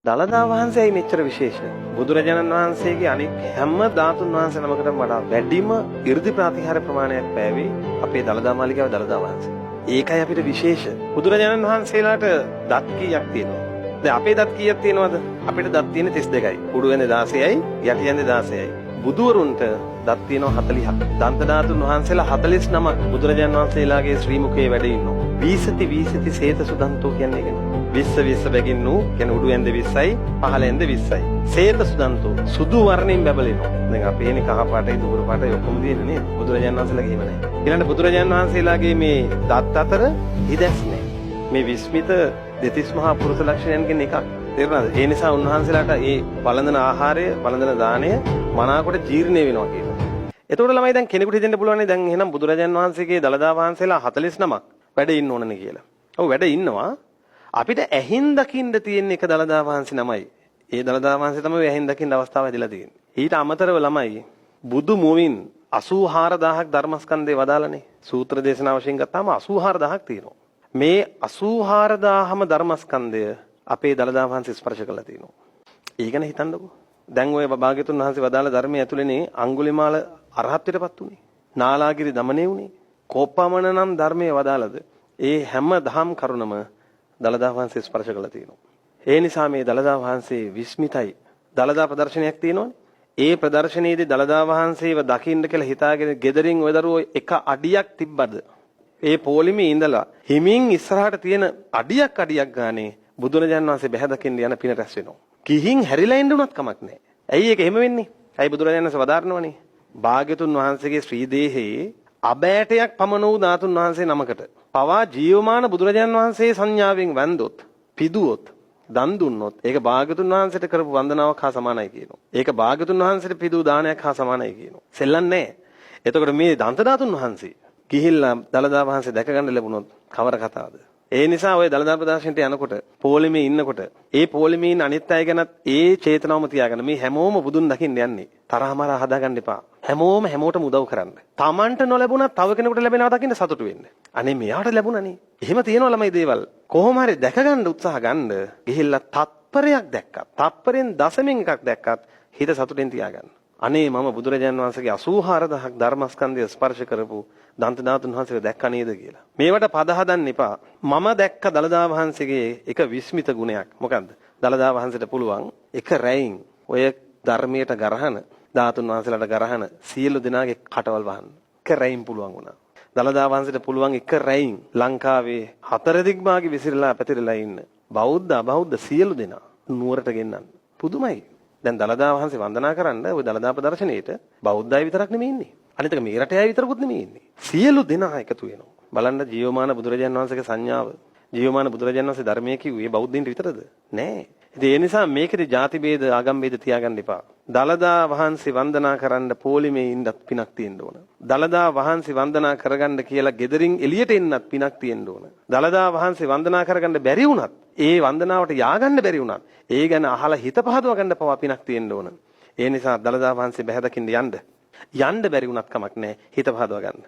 දළදා වහන්සේයි මෙච්චර විශේෂ. බුදුරජාණන් වහන්සේගේ අනික් හැම ධාතුන් වහන්සේ නමකටම වඩා වැඩිම 이르දි ප්‍රතිහාර ප්‍රමාණයක් පෑවේ අපේ දළදා මාලිගාවේ දළදා වහන්සේ. ඒකයි අපිට විශේෂ. බුදුරජාණන් වහන්සේලාට දත් කීයක් තියෙනවද? දැන් අපේ දත් කීයක් තියෙනවද? අපිට දත් තියෙන්නේ 32යි. උඩු වෙන්නේ 16යි, යටි වෙන්නේ 16යි. බුදුවරුන්ට දත් තියෙනවා 40ක්. දන්ත ධාතුන් වහන්සේලා 49ක් බුදුරජාණන් වහන්සේලාගේ ශ්‍රී මුඛයේ වැඩ ඉන්නවා. වීසති සේත සුදන්තෝ කියන්නේ ඒකනේ. 20 බැගින් නු කියන්නේ උඩු ඇඳ 20යි, පහළ ඇඳ 20යි. සේත සුදන්තෝ සුදු වර්ණයෙන් බැබලෙනවා. දැන් අපේනේ කහ පාටයි දුඹුරු පාටයි ඔක්කොම තියෙන්නේ නේද? බුදුරජාණන් වහන්සේලාගේ එහෙම නැහැ. ඊළඟට බුදුරජාණන් වහන්සේලාගේ මේ දත් අතර හිදැස් නැහැ. මේ විස්මිත දෙතිස් මහා පුරුෂ ලක්ෂණයන්ගෙන් එකක්. තේරුණාද? ඒ නිසා උන්වහන්සේලාට මේ වළඳන ආහාරය, වළඳන දාණය මනාකොට ජීර්ණය වෙනවා කියනවා. එතකොට ළමයි දැන් කෙනෙකුට හිතෙන්න පුළුවන් නේ දැන් එහෙනම් බුදුරජාණන් වහන්සේගේ දළදා වහන්සේලා 49ක් වැඩ ඉන්න ඕනනේ කියලා. ඔව් වැඩ ඉන්නවා. අපිට ඇහින් දකින්න තියෙන එක දළදා වහන්සේ නමයි. ඒ දළදා වහන්සේ තමයි ඇහින් දකින්න අවස්ථාව ඇදලා තියෙන්නේ. ඊට අමතරව ළමයි බුදු මුවින් 84000ක් ධර්මස්කන්ධේ වදාළනේ. සූත්‍ර දේශනා වශයෙන් ගත්තාම 84000ක් තියෙනවා. මේ 84000ම ධර්මස්කන්ධය අපේ දළදා වහන්සේ ස්පර්ශ කළා තියෙනවා. ඒ ගැන හිතන්නකෝ. දැන් ඔය භාග්‍යතුන් වහන්සේ වදාළ ධර්මයේ ඇතුළේනේ අඟුලිමාල අරහත්ත්වයටපත් උනේ. නාලාගිරි දමනේ උනේ. කෝපමණ නම් ධර්මයේ වදාළද ඒ හැම දහම් කරුණම දළදා වහන්සේ ස්පර්ශ කළා තියෙනවා. ඒ නිසා මේ දළදා වහන්සේ විස්මිතයි. දළදා ප්‍රදර්ශනයක් තියෙනවනේ. ඒ ප්‍රදර්ශනයේදී දළදා වහන්සේව දකින්න කියලා හිතාගෙන ගෙදරින් ඔය දරුවෝ එක අඩියක් තිබ්බද? ඒ පොලිමේ ඉඳලා හිමින් ඉස්සරහට තියෙන අඩියක් ගානේ බුදුරජාණන් වහන්සේ බැහැ දකින්න යන පින රැස් වෙනවා. කිහින් හැරිලා ඉන්න උනත් කමක් නැහැ. ඇයි ඒක එහෙම වෙන්නේ? ඇයි බුදුරජාණන් වහන්සේ වදාරනවනේ? භාග්‍යතුන් වහන්සේගේ ශ්‍රී දේහයේ අබෑටයක් පමණ වූ ධාතුන් වහන්සේ නමකට පවා ජීවමාන බුදුරජාණන් වහන්සේ සංඥාවෙන් වැන්දොත්, පිදුවොත්, දන් දුන්නොත් ඒක භාග්‍යතුන් වහන්සේට කරපු වන්දනාවක් හා සමානයි කියනවා. ඒක භාග්‍යතුන් වහන්සේට පිදු දානයක් හා සමානයි කියනවා. සෙල්ලන්නේ නැහැ. එතකොට මේ දන්ත ධාතුන් වහන්සේ ගිහිල්ලා දළදා වහන්සේ දැක ගන්න ලැබුණොත් කවර කතාවද? ඒ නිසා ඔය දළදා ප්‍රදර්ශනයට යනකොට පොලිමේ ඉන්නකොට ඒ පොලිමේ ඉන්න අනිත් අය ගැනත් ඒ චේතනාවම තියාගන්න. මේ හැමෝම බුදුන් දකින්න යන්නේ. තරහමරා හදාගන්න එපා. හැමෝම හැමෝටම උදව් කරන්න. Tamanට නොලැබුණා තව කෙනෙකුට ලැබෙනවා දකින්න සතුටු වෙන්න. අනේ මෙයාට ලැබුණානේ. එහෙම තියෙනවා ළමයි දේවල්. කොහොම හරි දැක ගන්න උත්සාහ ගන්න. ගිහිල්ලා තත්පරයක් දැක්කත්, තත්පරෙන් දශමෙන් එකක් දැක්කත් හිත සතුටෙන් තියාගන්න. අනේ මම බුදුරජාණන් වහන්සේගේ 84000ක් ධර්මස්කන්ධය ස්පර්ශ කරපු දන්ත ධාතුන් වහන්සේව දැක්කා නේද කියලා. මේවට පද හදන්න එපා. මම දැක්ක දළදා වහන්සේගේ එක විස්මිත ගුණයක්. මොකද්ද? දළදා වහන්සේට පුළුවන් එක රැයින් ඔය ධර්මයට ගරහන ධාතුන් වහන්සේලාට ගරහන සියලු දෙනාගේ කටවල් වහන්න. එක රැයින් පුළුවන් වුණා. දළදා වහන්සේට පුළුවන් එක රැයින් ලංකාවේ හතර දිග්මාගේ විසිරලා පැතිරලා ඉන්න බෞද්ධ සියලු දෙනා නුවරට ගෙන්නන්න. පුදුමයි. දැන් දළදා වහන්සේ වන්දනා කරන්න ওই දළදා ප්‍රදර්ශනයේට බෞද්ධය විතරක් නෙමෙයි ඉන්නේ. අනිත් එක මේ රටේ අය විතරකුත් නෙමෙයි ඉන්නේ. සියලු දෙනා එකතු වෙනවා. බලන්න ජීවමාන බුදුරජාණන් වහන්සේගේ සංඥාව. ජීවමාන බුදුරජාණන් වහන්සේ ධර්මයේ කිව්වේ බෞද්ධයින්ට විතරද? නෑ. ඉතින් ඒ නිසා මේකේ ಜಾති ભેද ආගම් ભેද තියාගන්න එපා. දළදා වහන්සේ වන්දනා කරන්න පොලිමේ ඉන්නත් පිනක් තියෙන්න ඕන. දළදා වහන්සේ වන්දනා කරගන්න කියලා ගෙදරින් එළියට එන්නත් පිනක් තියෙන්න ඕන. දළදා වහන්සේ වන්දනා කරගන්න බැරි වුණත් ඒ වන්දනාවට ය아가න්න බැරි වුණත් ඒ ගැන අහලා හිත පහදව ගන්න පවා පිනක් තියෙන්න ඕන. ඒ නිසා දළදා වහන්සේ බැහැ දකින්න යන්න බැරි වුණත් කමක් නැහැ. හිත පහදව ගන්න.